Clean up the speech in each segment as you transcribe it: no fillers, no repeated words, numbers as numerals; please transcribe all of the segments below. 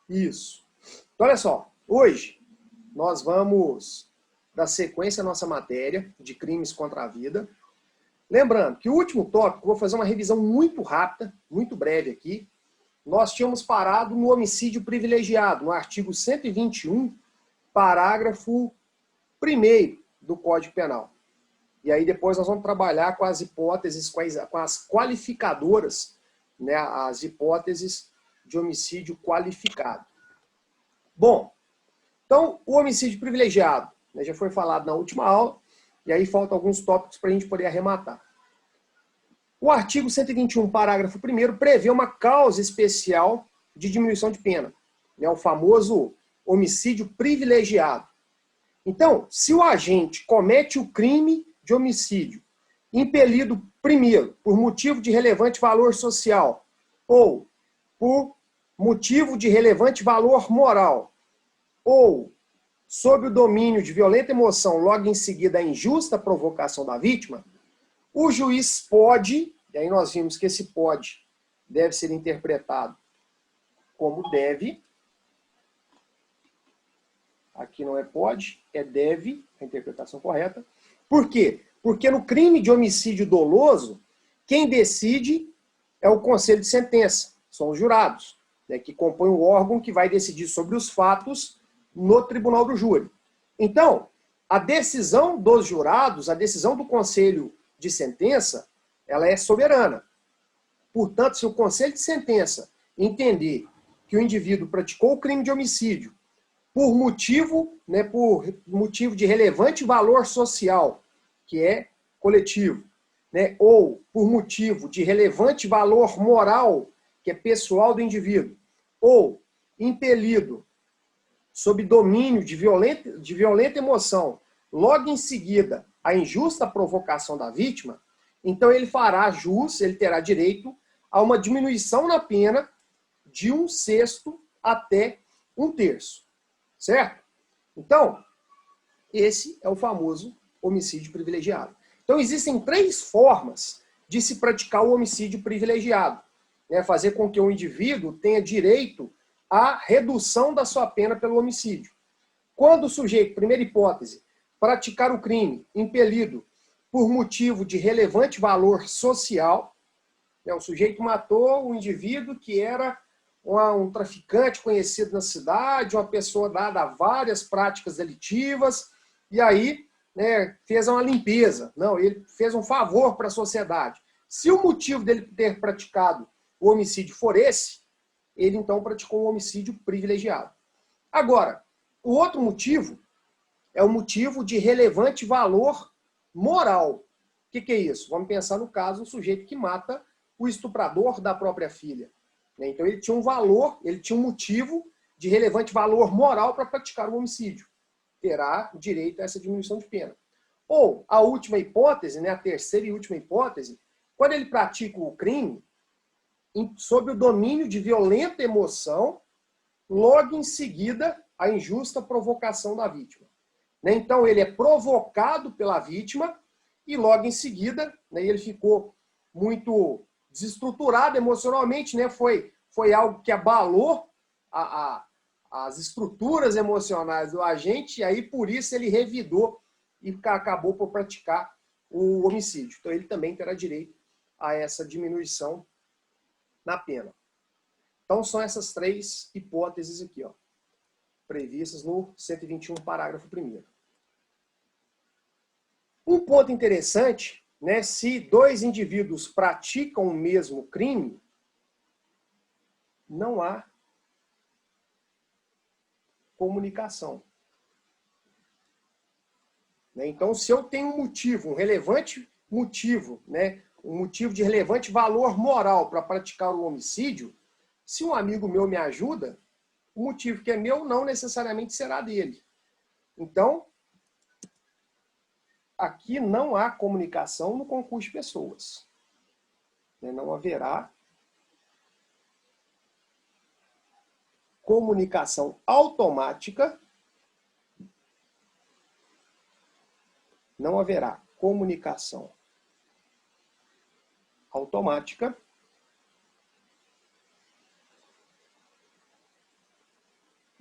Isso. Então, olha só, hoje nós vamos dar sequência à nossa matéria de crimes contra a vida. Lembrando que o último tópico, vou fazer uma revisão muito rápida, muito breve aqui. Nós tínhamos parado no homicídio privilegiado, no artigo 121, parágrafo 1º do Código Penal. E aí depois nós vamos trabalhar com as hipóteses, com as qualificadoras, né, as hipóteses de homicídio qualificado. Bom, então o homicídio privilegiado, né, já foi falado na última aula, e aí faltam alguns tópicos para a gente poder arrematar. O artigo 121, parágrafo 1º, prevê uma causa especial de diminuição de pena, né, o famoso homicídio privilegiado. Então, se o agente comete o crime de homicídio, impelido, primeiro, por motivo de relevante valor social, ou por motivo de relevante valor moral, ou sob o domínio de violenta emoção, logo em seguida a injusta provocação da vítima, o juiz pode, e aí nós vimos que esse pode deve ser interpretado como deve, aqui não é pode, é deve, a interpretação correta. Por quê? Porque no crime de homicídio doloso, quem decide é o conselho de sentença, são os jurados, né, que compõem o órgão que vai decidir sobre os fatos no tribunal do júri. Então, a decisão dos jurados, a decisão do conselho de sentença, ela é soberana. Portanto, se o conselho de sentença entender que o indivíduo praticou o crime de homicídio por motivo de relevante valor social, que é coletivo, né, ou por motivo de relevante valor moral, que é pessoal do indivíduo, ou impelido sob domínio de violenta emoção, logo em seguida a injusta provocação da vítima, então ele fará jus, ele terá direito a uma diminuição na pena de 1/6 até 1/3. Certo? Então, esse é o famoso homicídio privilegiado. Então, existem 3 formas de se praticar o homicídio privilegiado. Né? Fazer com que o indivíduo tenha direito à redução da sua pena pelo homicídio. Quando o sujeito, primeira hipótese, praticar o crime impelido por motivo de relevante valor social, né? O sujeito matou um indivíduo que era um traficante conhecido na cidade, uma pessoa dada a várias práticas delitivas, e aí, né, fez uma limpeza. Não, ele fez um favor para a sociedade. Se o motivo dele ter praticado o homicídio for esse, ele então praticou um homicídio privilegiado. Agora, o outro motivo é o motivo de relevante valor moral. O que é isso? Vamos pensar no caso do sujeito que mata o estuprador da própria filha. Então ele tinha um valor, ele tinha um motivo de relevante valor moral para praticar o homicídio. Terá direito a essa diminuição de pena. Ou a última hipótese, né, a terceira e última hipótese, quando ele pratica o crime sob o domínio de violenta emoção, logo em seguida a injusta provocação da vítima. Então ele é provocado pela vítima e logo em seguida, né, ele ficou muito desestruturado emocionalmente, né? Foi algo que abalou as estruturas emocionais do agente, e aí por isso ele revidou e acabou por praticar o homicídio. Então ele também terá direito a essa diminuição na pena. Então são essas 3 hipóteses aqui, ó, previstas no 121, parágrafo 1º. Um ponto interessante, né, se 2 indivíduos praticam o mesmo crime, não há comunicação. Então, se eu tenho um motivo, um relevante motivo, né, um motivo de relevante valor moral para praticar o homicídio, se um amigo meu me ajuda, o motivo que é meu não necessariamente será dele. Então, aqui não há comunicação no concurso de pessoas. Não haverá comunicação automática, não haverá comunicação automática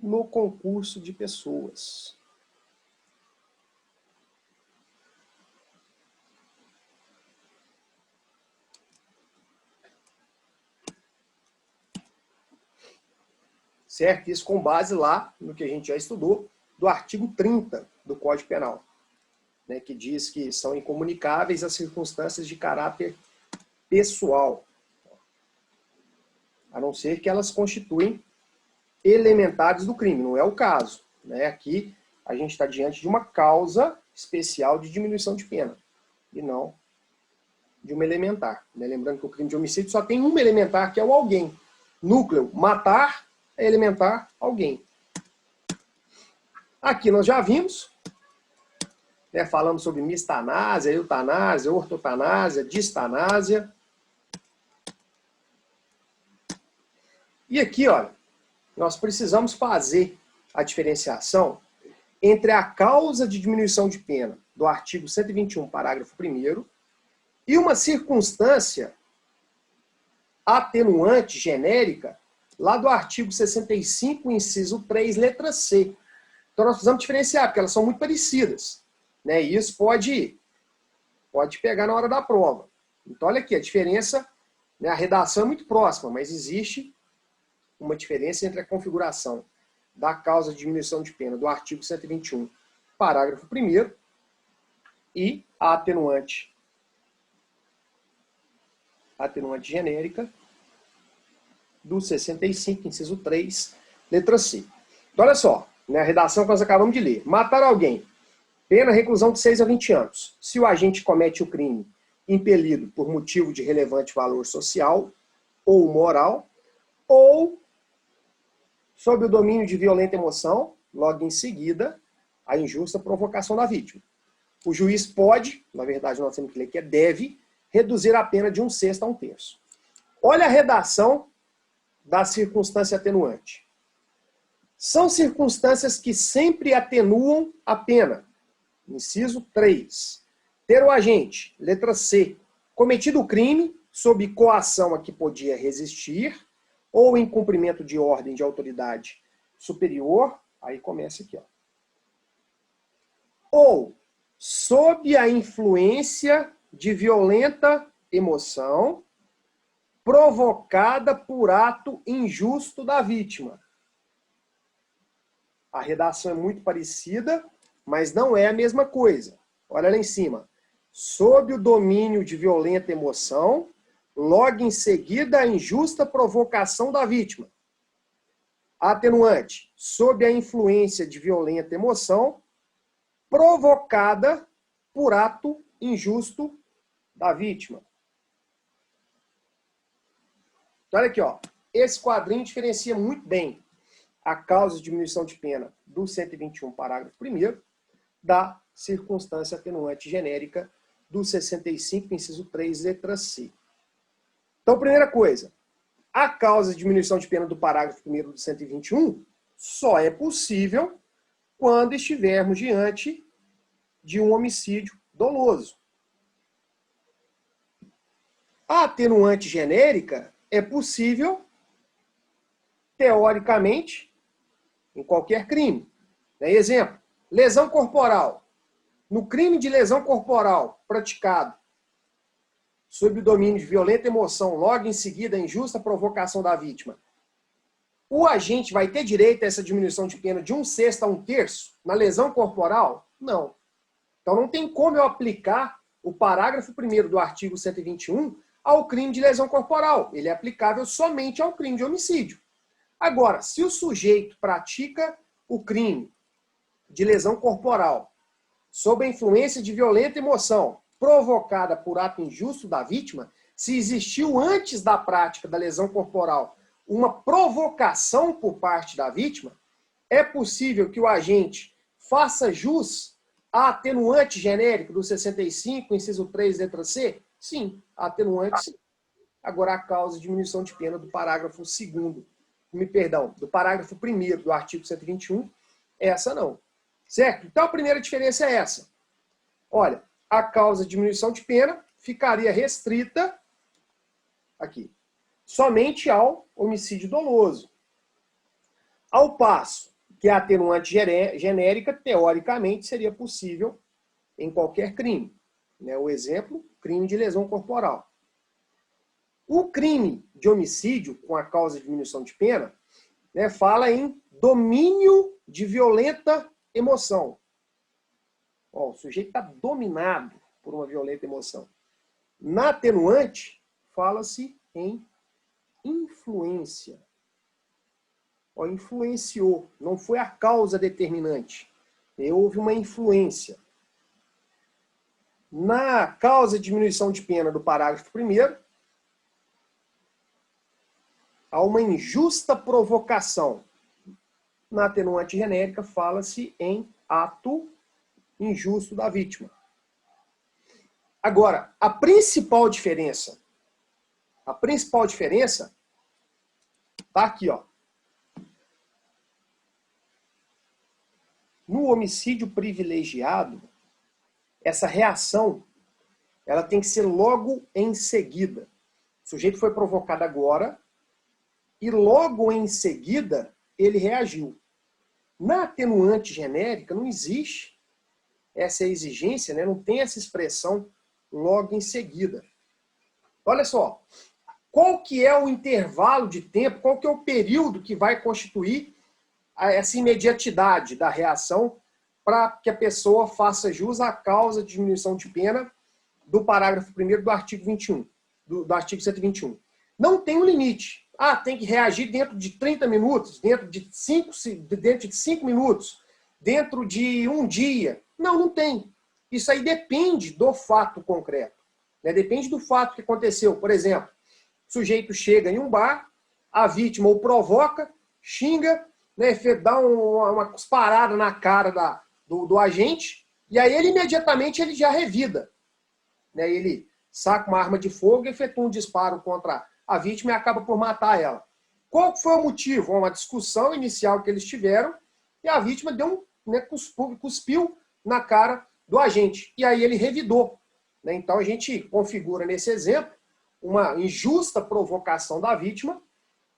no concurso de pessoas. Certo? Isso com base lá no que a gente já estudou, do artigo 30 do Código Penal, né, que diz que são incomunicáveis as circunstâncias de caráter pessoal, a não ser que elas constituem elementares do crime. Não é o caso, né? Aqui a gente está diante de uma causa especial de diminuição de pena, e não de uma elementar, né? Lembrando que o crime de homicídio só tem uma elementar, que é o alguém. Núcleo, matar, é elementar, alguém. Aqui nós já vimos, né, falamos sobre mistanásia, eutanásia, ortotanásia, distanásia. E aqui, olha, nós precisamos fazer a diferenciação entre a causa de diminuição de pena do artigo 121, parágrafo 1º, e uma circunstância atenuante genérica lá do artigo 65, inciso 3, letra C. Então nós precisamos diferenciar, porque elas são muito parecidas, né? E isso pode pegar na hora da prova. Então olha aqui, a diferença, né, a redação é muito próxima, mas existe uma diferença entre a configuração da causa de diminuição de pena do artigo 121, parágrafo 1º, e a atenuante genérica do 65, inciso 3, letra C. Então, olha só, né, a redação que nós acabamos de ler. Matar alguém, pena reclusão de 6 a 20 anos. Se o agente comete o crime impelido por motivo de relevante valor social ou moral, ou sob o domínio de violenta emoção, logo em seguida, a injusta provocação da vítima. O juiz pode, na verdade nós temos que ler que é deve, reduzir a pena de 1/6 a 1/3. Olha a redação da circunstância atenuante. São circunstâncias que sempre atenuam a pena. Inciso 3. Ter o agente, letra C, cometido o crime sob coação a que podia resistir ou em cumprimento de ordem de autoridade superior, aí começa aqui, ó. Ou sob a influência de violenta emoção provocada por ato injusto da vítima. A redação é muito parecida, mas não é a mesma coisa. Olha lá em cima. Sob o domínio de violenta emoção, logo em seguida a injusta provocação da vítima. Atenuante. Sob a influência de violenta emoção provocada por ato injusto da vítima. Então, olha aqui, ó. Esse quadrinho diferencia muito bem a causa de diminuição de pena do 121, parágrafo 1º, da circunstância atenuante genérica do 65, inciso 3, letra C. Então, primeira coisa, a causa de diminuição de pena do parágrafo 1º do 121 só é possível quando estivermos diante de um homicídio doloso. A atenuante genérica é possível, teoricamente, em qualquer crime. Exemplo, lesão corporal. No crime de lesão corporal praticado sob o domínio de violenta emoção, logo em seguida a injusta provocação da vítima, o agente vai ter direito a essa diminuição de pena de 1/6 a 1/3 na lesão corporal? Não. Então não tem como eu aplicar o parágrafo 1º do artigo 121 ao crime de lesão corporal. Ele é aplicável somente ao crime de homicídio. Agora, se o sujeito pratica o crime de lesão corporal sob a influência de violenta emoção provocada por ato injusto da vítima, se existiu antes da prática da lesão corporal uma provocação por parte da vítima, é possível que o agente faça jus à atenuante genérica do 65, inciso 3, letra C? Sim, a atenuante sim. Agora, a causa de diminuição de pena do parágrafo 2º, do parágrafo 1º do artigo 121, essa não. Certo? Então, a primeira diferença é essa. Olha, a causa de diminuição de pena ficaria restrita aqui, somente ao homicídio doloso. Ao passo que a atenuante genérica, teoricamente, seria possível em qualquer crime. Né? O exemplo, crime de lesão corporal. O crime de homicídio, com a causa de diminuição de pena, né, fala em domínio de violenta emoção. Ó, o sujeito está dominado por uma violenta emoção. Na atenuante, fala-se em influência. Ó, influenciou, não foi a causa determinante. Houve uma influência. Na causa de diminuição de pena do parágrafo 1º, há uma injusta provocação. Na atenuante genérica, fala-se em ato injusto da vítima. Agora, a principal diferença está aqui, ó. No homicídio privilegiado, essa reação ela tem que ser logo em seguida. O sujeito foi provocado agora e logo em seguida ele reagiu. Na atenuante genérica não existe essa exigência, né? Não tem essa expressão logo em seguida. Olha só, qual que é o intervalo de tempo, qual que é o período que vai constituir essa imediatidade da reação para que a pessoa faça jus à causa de diminuição de pena do parágrafo 1º do artigo 21, do artigo 121. Não tem um limite. Ah, tem que reagir dentro de 30 minutos, dentro de 5 minutos, dentro de um dia. Não, não tem. Isso aí depende do fato concreto. Né? Depende do fato que aconteceu. Por exemplo, o sujeito chega em um bar, a vítima o provoca, xinga, né, dá uma cusparada na cara do agente, e aí ele imediatamente ele já revida. Né? Ele saca uma arma de fogo e efetua um disparo contra a vítima e acaba por matar ela. Qual foi o motivo? Uma discussão inicial que eles tiveram, e a vítima deu cuspiu na cara do agente. E aí ele revidou. Né? Então a gente configura nesse exemplo uma injusta provocação da vítima,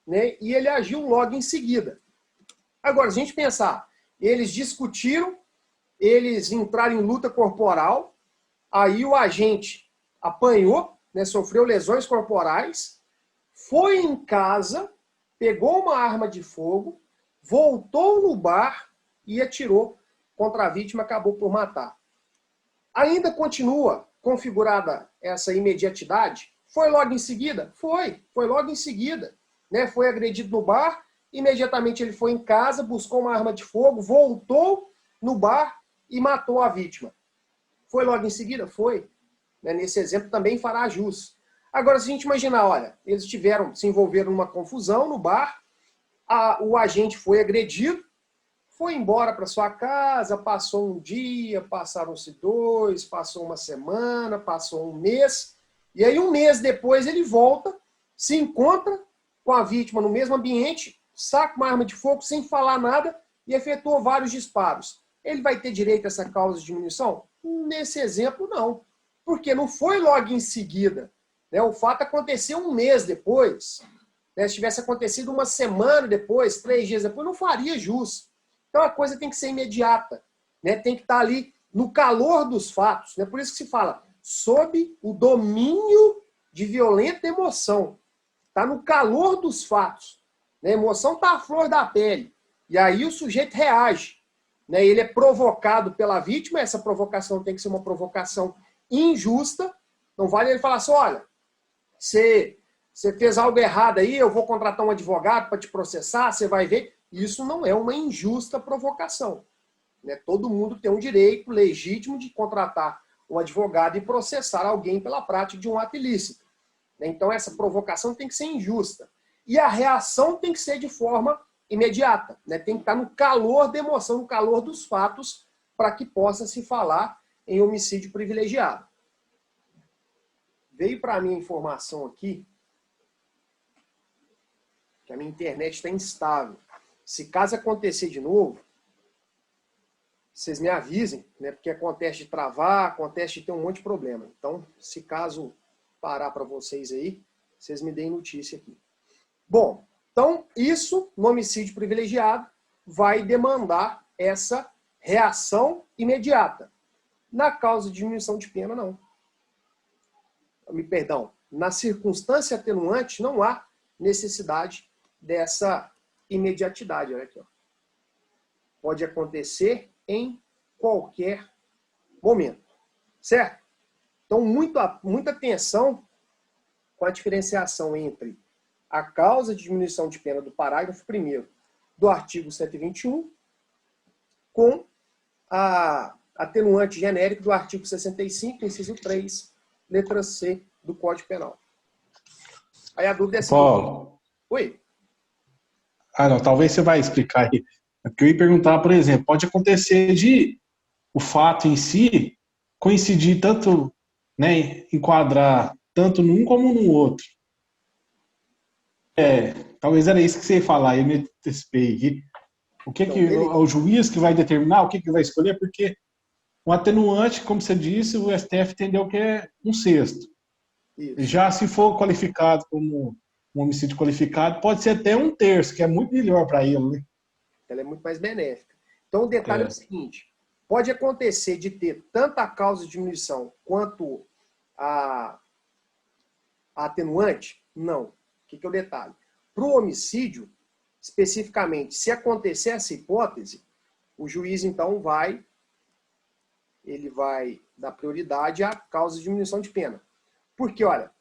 né? E ele agiu logo em seguida. Agora, se a gente pensar, eles discutiram, eles entraram em luta corporal, aí o agente apanhou, né, sofreu lesões corporais, foi em casa, pegou uma arma de fogo, voltou no bar e atirou contra a vítima, acabou por matar. Ainda continua configurada essa imediatidade? Foi logo em seguida? Foi logo em seguida. Né? Foi agredido no bar, imediatamente ele foi em casa, buscou uma arma de fogo, voltou no bar e matou a vítima. Foi logo em seguida? Foi. Né? Nesse exemplo também fará jus. Agora, se a gente imaginar, olha, eles se envolveram numa confusão no bar, o agente foi agredido, foi embora para sua casa, passou um dia, passaram-se 2, passou uma semana, passou um mês, e aí um mês depois ele volta, se encontra com a vítima no mesmo ambiente, saca uma arma de fogo sem falar nada e efetuou vários disparos. Ele vai ter direito a essa causa de diminuição? Nesse exemplo, não. Porque não foi logo em seguida. Né? O fato aconteceu um mês depois. Né? Se tivesse acontecido uma semana depois, 3 dias depois, não faria jus. Então a coisa tem que ser imediata. Né? Tem que estar ali no calor dos fatos. Né? Por isso que se fala sob o domínio de violenta emoção. Está no calor dos fatos. Né? A emoção está à flor da pele. E aí o sujeito reage. Né? Ele é provocado pela vítima. Essa provocação tem que ser uma provocação injusta. Não vale ele falar assim, olha, você fez algo errado aí, eu vou contratar um advogado para te processar, você vai ver. Isso não é uma injusta provocação. Né? Todo mundo tem um direito legítimo de contratar um advogado e processar alguém pela prática de um ato ilícito. Então essa provocação tem que ser injusta. E a reação tem que ser de forma imediata. Né? Tem que estar no calor da emoção, no calor dos fatos, para que possa se falar em homicídio privilegiado. Veio para mim a informação aqui que a minha internet está instável. Se caso acontecer de novo, vocês me avisem, né? Porque acontece de travar, acontece de ter um monte de problema. Então, se caso parar para vocês aí, vocês me deem notícia aqui. Bom, então isso no homicídio privilegiado, vai demandar essa reação imediata. Na causa de diminuição de pena, não. Perdão, na circunstância atenuante, não há necessidade dessa imediatidade. Olha aqui, ó. Pode acontecer em qualquer momento. Certo? Então, muita atenção com a diferenciação entre a causa de diminuição de pena do parágrafo 1º do artigo 121 com a atenuante genérico do artigo 65, inciso 3, letra C do Código Penal. Aí a dúvida é assim. Paulo. Oi? Não, talvez você vai explicar aí. Porque eu ia perguntar, por exemplo, pode acontecer de o fato em si coincidir tanto, né, enquadrar tanto num como no outro. Talvez era isso que você ia falar, eu me antecipei aqui. O que que o juiz que vai determinar, o que que vai escolher, porque o atenuante, como você disse, o STF entendeu que é 1/6. Isso. Já se for qualificado como um homicídio qualificado, pode ser até 1/3, que é muito melhor para ele, né? Ela é muito mais benéfica. Então, o detalhe é o seguinte: pode acontecer de ter tanto a causa de diminuição quanto a atenuante? Não. O que é o detalhe? Para o homicídio, especificamente, se acontecer essa hipótese, o juiz, então, vai dar prioridade à causa de diminuição de pena. Porque, olha,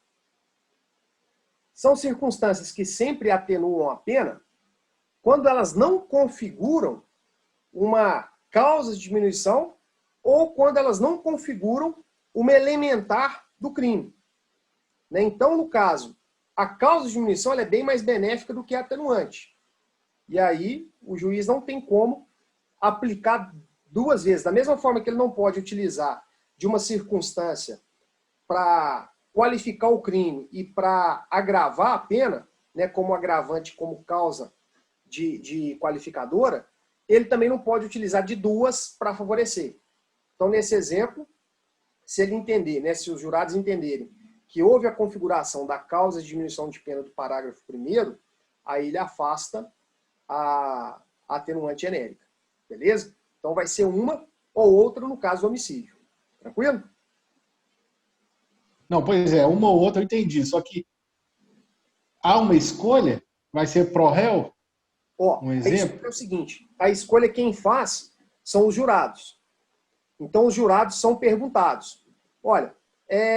são circunstâncias que sempre atenuam a pena quando elas não configuram uma causa de diminuição ou quando elas não configuram uma elementar do crime. Então, no caso, a causa de diminuição ela é bem mais benéfica do que a atenuante. E aí, o juiz não tem como aplicar duas vezes. Da mesma forma que ele não pode utilizar de uma circunstância para qualificar o crime e para agravar a pena, né, como agravante, como causa de qualificadora, ele também não pode utilizar de duas para favorecer. Então, nesse exemplo, se ele entender, né, se os jurados entenderem que houve a configuração da causa de diminuição de pena do parágrafo 1º, aí ele afasta a atenuante genérica. Beleza? Então vai ser uma ou outra no caso do homicídio. Tranquilo? Não, pois é, uma ou outra eu entendi, só que há uma escolha, vai ser pró-réu? Um exemplo? É o seguinte, a escolha quem faz são os jurados. Então os jurados são perguntados. Olha,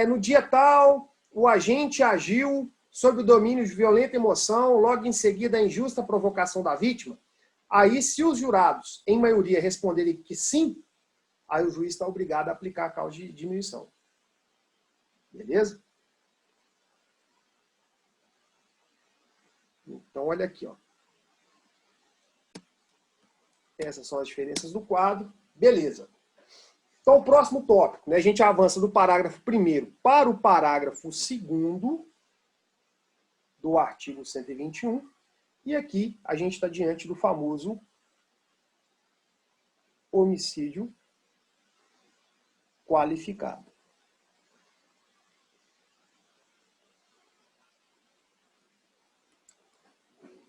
no dia tal, o agente agiu sob o domínio de violenta emoção, logo em seguida a injusta provocação da vítima. Aí, se os jurados, em maioria, responderem que sim, aí o juiz está obrigado a aplicar a causa de diminuição. Beleza? Então, olha aqui, ó. Essas são as diferenças do quadro. Beleza. Então, o próximo tópico, né, a gente avança do parágrafo 1º para o parágrafo 2º do artigo 121. E aqui a gente está diante do famoso homicídio qualificado.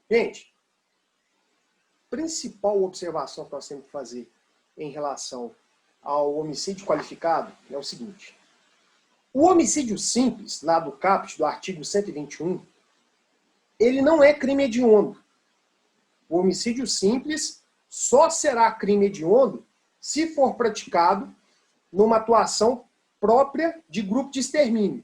Gente, principal observação que nós temos que fazer em relação ao homicídio qualificado é o seguinte. O homicídio simples, lá do caput do artigo 121, ele não é crime hediondo. O homicídio simples só será crime hediondo se for praticado numa atuação própria de grupo de extermínio.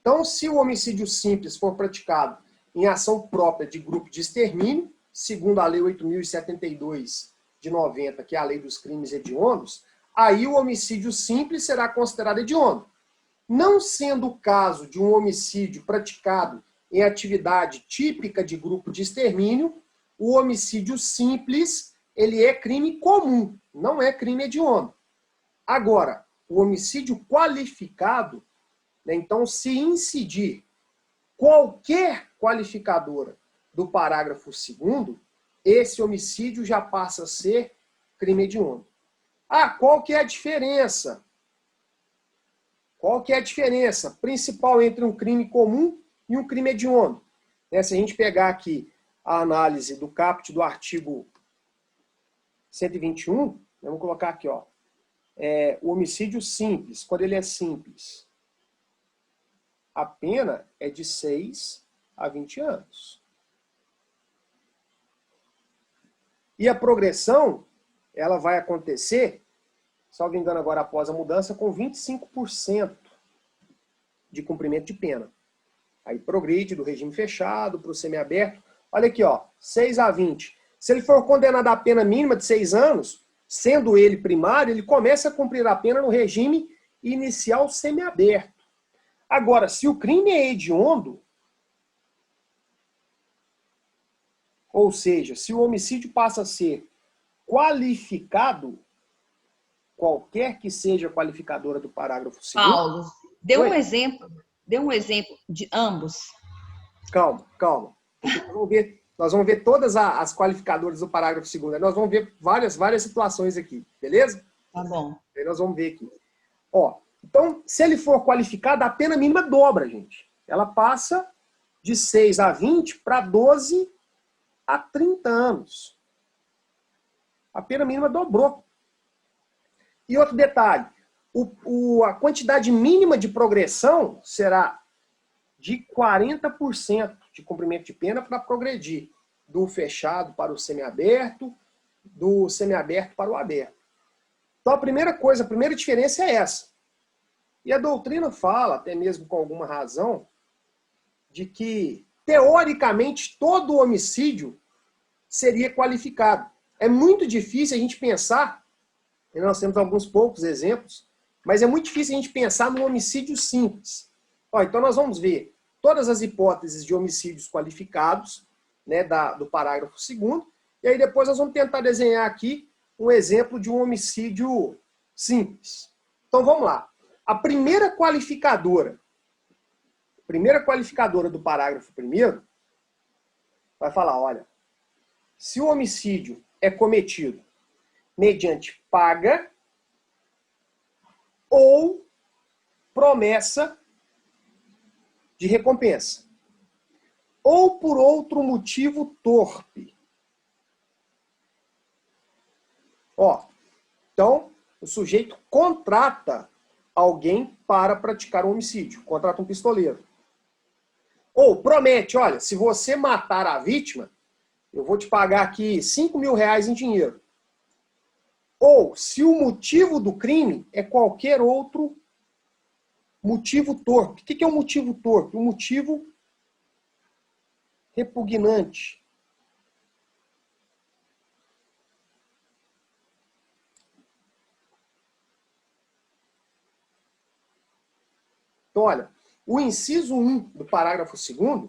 Então, se o homicídio simples for praticado em ação própria de grupo de extermínio, segundo a Lei 8.072 de 90, que é a Lei dos Crimes Hediondos, aí o homicídio simples será considerado hediondo. Não sendo o caso de um homicídio praticado em atividade típica de grupo de extermínio, o homicídio simples, ele é crime comum, não é crime hediondo. Agora, o homicídio qualificado, né, então, se incidir qualquer qualificadora do parágrafo 2º, esse homicídio já passa a ser crime hediondo. Qual que é a diferença? Qual que é a diferença principal entre um crime comum e um crime hediondo? Se a gente pegar aqui a análise do caput do artigo 121, vamos colocar aqui, ó, o homicídio simples, quando ele é simples, a pena é de 6 a 20 anos. E a progressão, ela vai acontecer, salvo engano agora após a mudança, com 25% de cumprimento de pena. Aí progride do regime fechado para o semiaberto. Olha aqui, ó, 6 a 20. Se ele for condenado à pena mínima de 6 anos, sendo ele primário, ele começa a cumprir a pena no regime inicial semiaberto. Agora, se o crime é hediondo, ou seja, se o homicídio passa a ser qualificado, qualquer que seja a qualificadora do parágrafo 2º... Paulo, dê um exemplo de ambos. Calma. Nós vamos ver todas as qualificadoras do parágrafo 2º. Nós vamos ver várias situações aqui, beleza? Tá bom. Aí nós vamos ver aqui. Ó, então, se ele for qualificado, a pena mínima dobra, gente. Ela passa de 6 a 20 para 12 a 30 anos. A pena mínima dobrou. E outro detalhe, a quantidade mínima de progressão será de 40% de cumprimento de pena para progredir do fechado para o semiaberto, do semiaberto para o aberto. Então a primeira diferença é essa. E a doutrina fala, até mesmo com alguma razão, de que, teoricamente, todo homicídio seria qualificado. É muito difícil a gente pensar, e nós temos alguns poucos exemplos, mas é muito difícil a gente pensar no homicídio simples. Ó, então nós vamos ver todas as hipóteses de homicídios qualificados, né, do parágrafo 2º, e aí depois nós vamos tentar desenhar aqui um exemplo de um homicídio simples. Então vamos lá. A primeira qualificadora do parágrafo 1º vai falar, olha, se o homicídio é cometido mediante paga ou promessa de recompensa, ou por outro motivo torpe. Ó, então, o sujeito contrata alguém para praticar um homicídio, contrata um pistoleiro. Ou promete, olha, se você matar a vítima, eu vou te pagar aqui 5 mil reais em dinheiro. Ou, se o motivo do crime é qualquer outro motivo torpe. O que é um motivo torpe? Um motivo repugnante. Então, olha, o inciso 1 do parágrafo 2º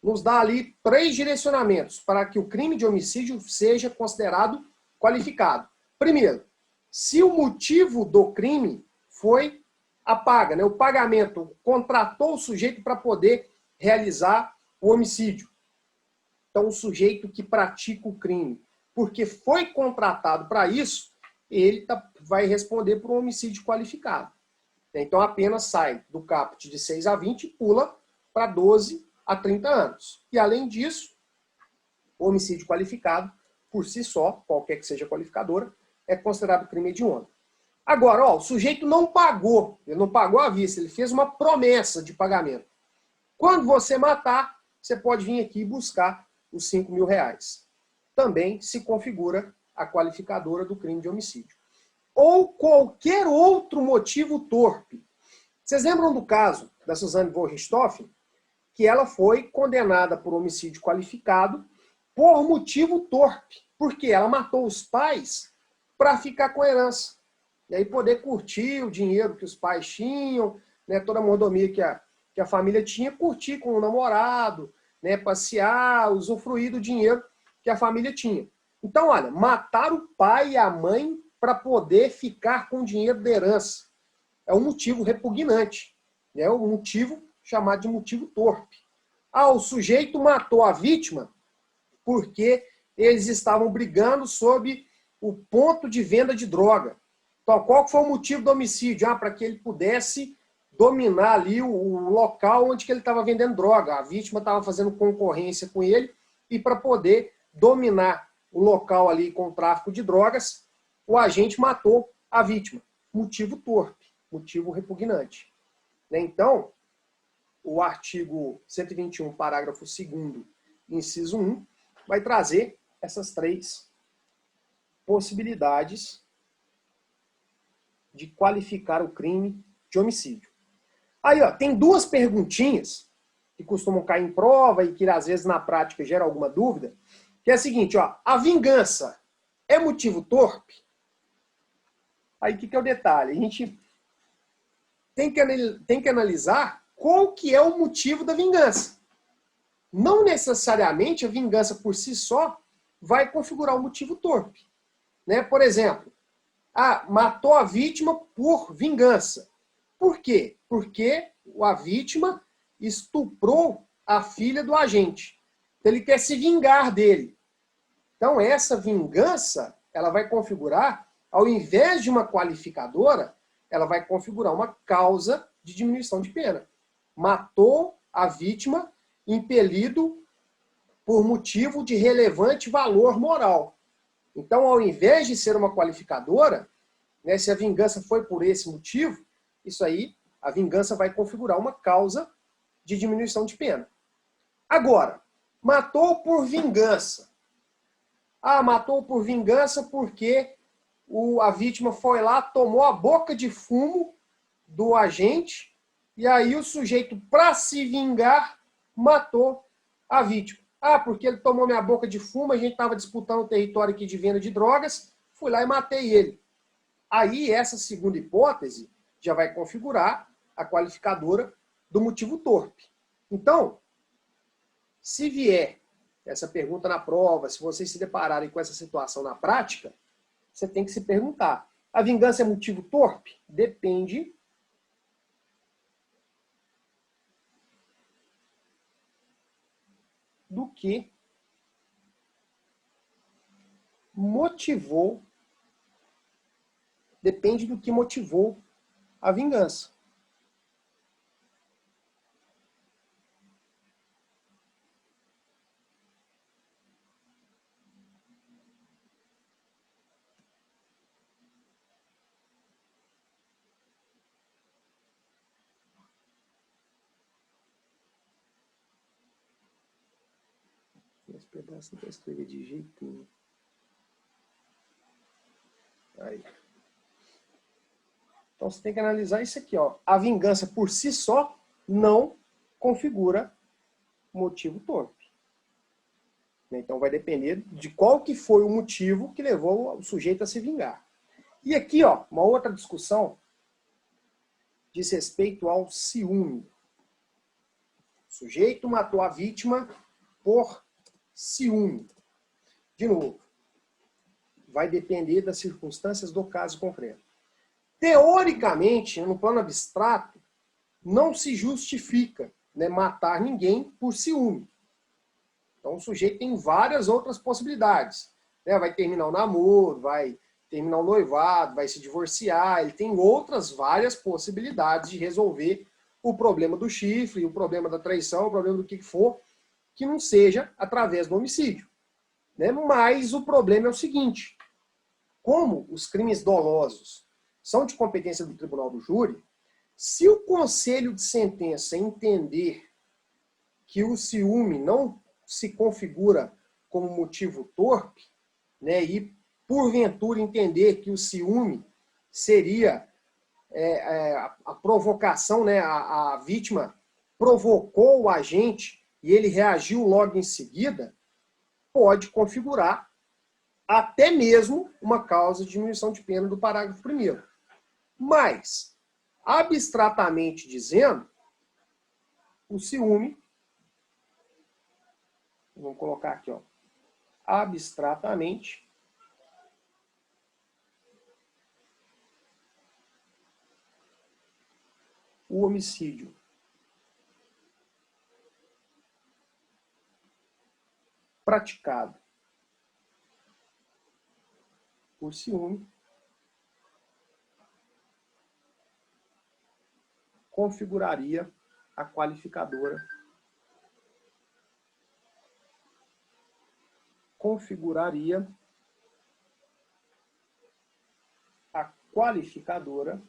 nos dá ali 3 direcionamentos para que o crime de homicídio seja considerado qualificado. Primeiro, se o motivo do crime foi a paga, né? O pagamento, contratou o sujeito para poder realizar o homicídio. Então, o sujeito que pratica o crime, porque foi contratado para isso, ele vai responder por um homicídio qualificado. Então, a pena sai do caput de 6 a 20 e pula para 12 a 30 anos. E, além disso, o homicídio qualificado, por si só, qualquer que seja a qualificadora, é considerado crime hediondo. Agora, ó, o sujeito não pagou, ele não pagou à vista, ele fez uma promessa de pagamento. Quando você matar, você pode vir aqui e buscar os 5 mil reais. Também se configura a qualificadora do crime de homicídio. Ou qualquer outro motivo torpe. Vocês lembram do caso da Suzane von Richthofen? Que ela foi condenada por homicídio qualificado por motivo torpe. Porque ela matou os pais para ficar com a herança. E aí poder curtir o dinheiro que os pais tinham, né, toda a mordomia que a família tinha, curtir com o namorado, né, passear, usufruir do dinheiro que a família tinha. Então, olha, matar o pai e a mãe para poder ficar com o dinheiro da herança. É um motivo repugnante. É um motivo chamado de motivo torpe. Ah, o sujeito matou a vítima porque eles estavam brigando sobre o ponto de venda de droga. Então, qual foi o motivo do homicídio? Ah, para que ele pudesse dominar ali o local onde que ele estava vendendo droga. A vítima estava fazendo concorrência com ele e para poder dominar o local ali com tráfico de drogas, o agente matou a vítima. Motivo torpe, motivo repugnante. Né? Então, o artigo 121, parágrafo 2º, inciso 1, vai trazer essas 3 possibilidades de qualificar o crime de homicídio. Aí, ó, tem 2 perguntinhas que costumam cair em prova e que às vezes na prática gera alguma dúvida, que é a seguinte, ó, a vingança é motivo torpe? Aí o que é o detalhe? A gente tem que analisar qual que é o motivo da vingança. Não necessariamente a vingança por si só vai configurar um motivo torpe. Né? Por exemplo, matou a vítima por vingança. Por quê? Porque a vítima estuprou a filha do agente. Então, ele quer se vingar dele. Então, essa vingança, ela vai configurar, ao invés de uma qualificadora, ela vai configurar uma causa de diminuição de pena. Matou a vítima impelido por motivo de relevante valor moral. Então, ao invés de ser uma qualificadora, né, se a vingança foi por esse motivo, isso aí, a vingança vai configurar uma causa de diminuição de pena. Agora, matou por vingança. Matou por vingança porque a vítima foi lá, tomou a boca de fumo do agente, e aí o sujeito, para se vingar, matou a vítima. Porque ele tomou minha boca de fumo, a gente estava disputando o território aqui de venda de drogas, fui lá e matei ele. Aí essa segunda hipótese já vai configurar a qualificadora do motivo torpe. Então, se vier essa pergunta na prova, se vocês se depararem com essa situação na prática, você tem que se perguntar, a vingança é motivo torpe? Depende do que motivou, a vingança. Esse pedaço não vai escrever de jeito nenhum. Aí. Então você tem que analisar isso aqui, ó. A vingança por si só não configura motivo torpe. Então vai depender de qual que foi o motivo que levou o sujeito a se vingar. E aqui, ó, uma outra discussão diz respeito ao ciúme. O sujeito matou a vítima por ciúme. De novo, vai depender das circunstâncias do caso concreto. Teoricamente, no plano abstrato, não se justifica, né, matar ninguém por ciúme. Então o sujeito tem várias outras possibilidades. Né? Vai terminar o namoro, vai terminar o noivado, vai se divorciar, ele tem outras várias possibilidades de resolver o problema do chifre, o problema da traição, o problema do que for, que não seja através do homicídio. Né? Mas o problema é o seguinte, como os crimes dolosos são de competência do tribunal do júri, se o conselho de sentença entender que o ciúme não se configura como motivo torpe, né, e porventura entender que o ciúme seria a provocação, né, a vítima provocou o agente e ele reagiu logo em seguida, pode configurar até mesmo uma causa de diminuição de pena do parágrafo 1º. Mas, abstratamente dizendo, o ciúme, vamos colocar aqui, ó, abstratamente, o homicídio praticado por ciúme configuraria a qualificadora configuraria a qualificadora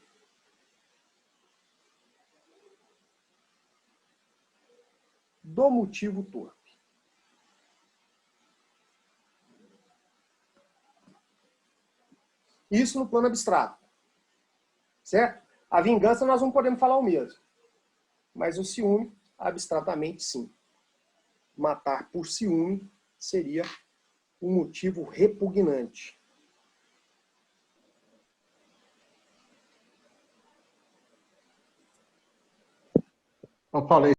do motivo torpe. Isso no plano abstrato. Certo? A vingança nós não podemos falar o mesmo. Mas o ciúme, abstratamente, sim. Matar por ciúme seria um motivo repugnante. Ô, Paulo,